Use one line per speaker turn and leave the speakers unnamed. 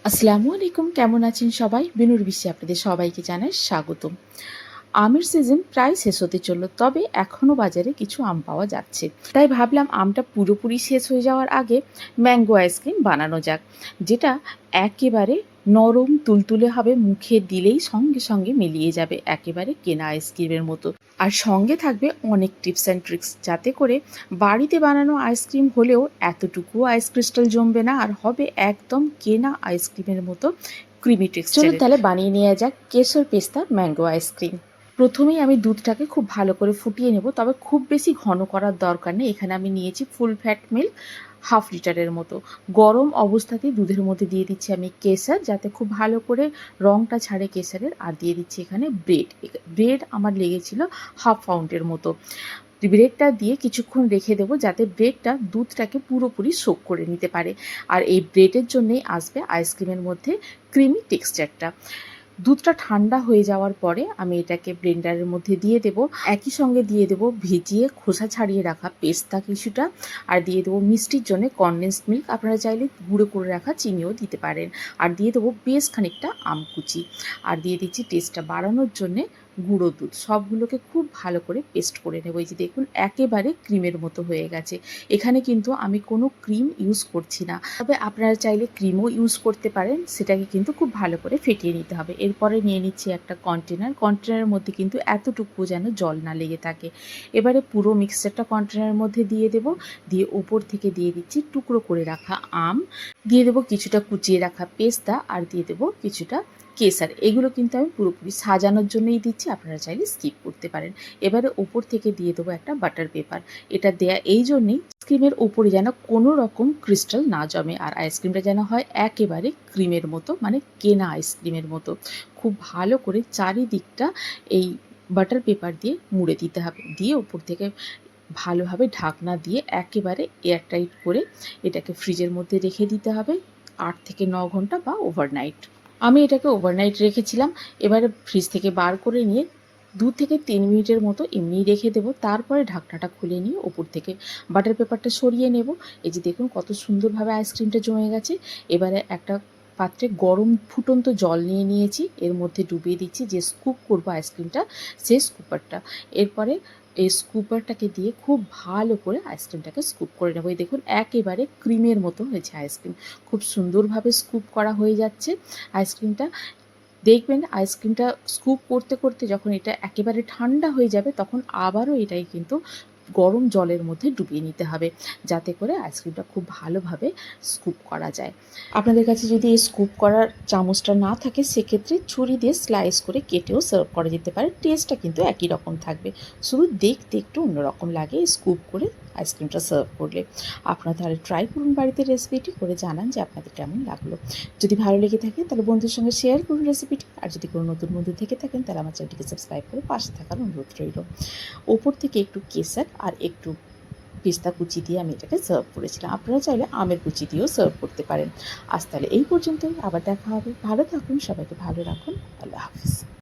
আসসালামু আলাইকুম, কেমন আছেন সবাই? বিনুর বিশ্বে আপনাদের সবাইকে জানাই স্বাগতম। আমের সিজন প্রায় শেষ হতে চলল, তবে এখনও বাজারে কিছু আম পাওয়া যাচ্ছে। তাই ভাবলাম আমটা পুরোপুরি শেষ হয়ে যাওয়ার আগে ম্যাঙ্গো আইসক্রিম বানানো যাক, যেটা একেবারে নরম তুলতুলে হবে, মুখে দিলেই সঙ্গে সঙ্গে মিলিয়ে যাবে, একেবারে কেনা আইসক্রিমের মতো। আর সঙ্গে থাকবে অনেক টিপস অ্যান্ড ট্রিক্স, যাতে করে বাড়িতে বানানো আইসক্রিম হলেও এতটুকুও আইস ক্রিস্টাল জমবে না, আর হবে একদম কেনা আইসক্রিমের মতো ক্রিমি টেক্সচার। চলুন তাহলে বানিয়ে নেওয়া যাক কেশর পেস্তা ম্যাঙ্গো আইসক্রিম। প্রথমেই আমি দুধটাকে খুব ভালো করে ফুটিয়ে নেব, তবে খুব বেশি ঘন করার দরকার নেই। এখানে আমি নিয়েছি ফুল ফ্যাট মিল্ক 1/2 লিটারের মতো। গরম অবস্থাতেই দুধের মধ্যে দিয়ে দিচ্ছি আমি কেশর, যাতে খুব ভালো করে রঙটা ছাড়ে কেশরের। আর দিয়ে দিচ্ছি এখানে ব্রেড আমার লেগেছিল 1/2 পাউন্ডের মতো। ব্রেডটা দিয়ে কিছুক্ষণ রেখে দেবো, যাতে ব্রেডটা দুধটাকে পুরোপুরি সোক করে নিতে পারে। আর এই ব্রেডের জন্যেই আসবে আইসক্রিমের মধ্যে ক্রিমি টেক্সচারটা। দুধটা ঠান্ডা হয়ে যাওয়ার পরে আমি এটাকে ব্লেন্ডারের মধ্যে দিয়ে দেব। একই সঙ্গে দিয়ে দেব ভিজিয়ে খোসা ছাড়িয়ে রাখা পেস্তা কিছুটা, আর দিয়ে দেবো মিষ্টির জন্য কনডেন্সড মিল্ক, আপনারা চাইলে গুঁড়ো করে রাখা চিনিও দিতে পারেন। আর দিয়ে দেবো বেশ খানিকটা আমকুচি, আর দিয়ে দিচ্ছি টেস্টটা বাড়ানোর জন্যে গুঁড়ো দুধ। সবগুলোকে খুব ভালো করে পেস্ট করে নেব। এই যে দেখুন, একেবারে ক্রিমের মতো হয়ে গেছে। এখানে কিন্তু আমি কোনো ক্রিম ইউজ করছি না, তবে আপনারা চাইলে ক্রিমও ইউজ করতে পারেন। সেটাকে কিন্তু খুব ভালো করে ফেটিয়ে নিতে হবে। এরপরে নিয়ে নিচ্ছি একটা কন্টেনারের মধ্যে কিন্তু এতটুকু যেন জল না লেগে থাকে। এবারে পুরো মিক্সচারটা কন্টেনারের মধ্যে দিয়ে দেব, দিয়ে ওপর থেকে দিয়ে দিচ্ছি টুকরো করে রাখা আম, দিয়ে দেবো কিছুটা কুচিয়ে রাখা পেস্তা, আর দিয়ে দেবো কিছুটা কেসার। এগুলো কিন্তু আমি পুরোপুরি সাজানোর জন্যই দিচ্ছি, আপনারা চাইলে স্কিপ করতে পারেন। এবারে ওপর থেকে দিয়ে দেবো একটা বাটার পেপার। এটা দেয়া এই জন্যেই আইসক্রিমের ওপরে যেন কোনো রকম ক্রিস্টাল না জমে, আর আইসক্রিমটা যেন হয় একেবারে ক্রিমের মতো, মানে কেনা আইসক্রিমের মতো। খুব ভালো করে চারিদিকটা এই বাটার পেপার দিয়ে মুড়ে দিতে হবে, দিয়ে ওপর থেকে ভালোভাবে ঢাকনা দিয়ে একেবারে এয়ারটাইট করে এটাকে ফ্রিজের মধ্যে রেখে দিতে হবে 8 থেকে 9 ঘন্টা বা ওভারনাইট। আমি এটাকে ওভারনাইট রেখেছিলাম। এবারে ফ্রিজ থেকে বার করে নিয়ে 2 থেকে 3 মিনিটের মতো এমনিই রেখে দেবো। তারপরে ঢাকনাটা খুলে নিয়ে ওপর থেকে বাটার পেপারটা সরিয়ে নেব। এই যে দেখুন কত সুন্দরভাবে আইসক্রিমটা জমে গেছে। এবারে একটা পাত্রে গরম ফুটন্ত জল নিয়ে নিয়েছি, এর মধ্যে ডুবিয়ে দিচ্ছি যে স্কুপ করবো আইসক্রিমটা, সেই স্কুপারটা। এরপরে এই স্কুপারটাকে দিয়ে খুব ভালো করে আইসক্রিমটাকে স্কুপ করে নেবো। এই দেখুন একেবারে ক্রিমের মতো হয়েছে আইসক্রিম, খুব সুন্দরভাবে স্কুপ করা হয়ে যাচ্ছে আইসক্রিমটা। দেখবেন আইসক্রিমটা স্কুপ করতে করতে যখন এটা একেবারে ঠান্ডা হয়ে যাবে, তখন আবারও এটাই কিন্তু গরম জলের মধ্যে ডুবিয়ে নিতে হবে, যাতে করে আইসক্রিমটা খুব ভালোভাবে স্কুপ করা যায়। আপনাদের কাছে যদি এই স্কুপ করার চামচটা না থাকে, সেক্ষেত্রে ছুরি দিয়ে স্লাইস করে কেটেও সার্ভ করা যেতে পারে। টেস্টটা কিন্তু একই রকম থাকবে, শুধু দেখতে একটু অন্যরকম লাগে স্কুপ করে আইসক্রিমটা সার্ভ করলে। আপনারা তাহলে ট্রাই করুন বাড়িতে, রেসিপিটি করে জানান যে আপনাদের কেমন লাগলো। যদি ভালো লেগে থাকে তাহলে বন্ধুদের সঙ্গে শেয়ার করুন রেসিপিটি, আর যদি কোনো নতুন বন্ধু থেকে থাকেন তাহলে আমার চ্যানেলটিকে সাবস্ক্রাইব করে পাশে থাকার অনুরোধ রইল। ওপর থেকে একটু কেসার আর একটু পেস্তা কুচি দিয়ে আমি এটাকে সার্ভ করেছিলাম। আপনারা চাইলে আমের কুচি দিয়েও সার্ভ করতে পারেন। আজ তাহলে এই পর্যন্তই, আবার দেখা হবে। ভালো থাকুন, সবাইকে ভালো রাখুন। আল্লাহ হাফিজ।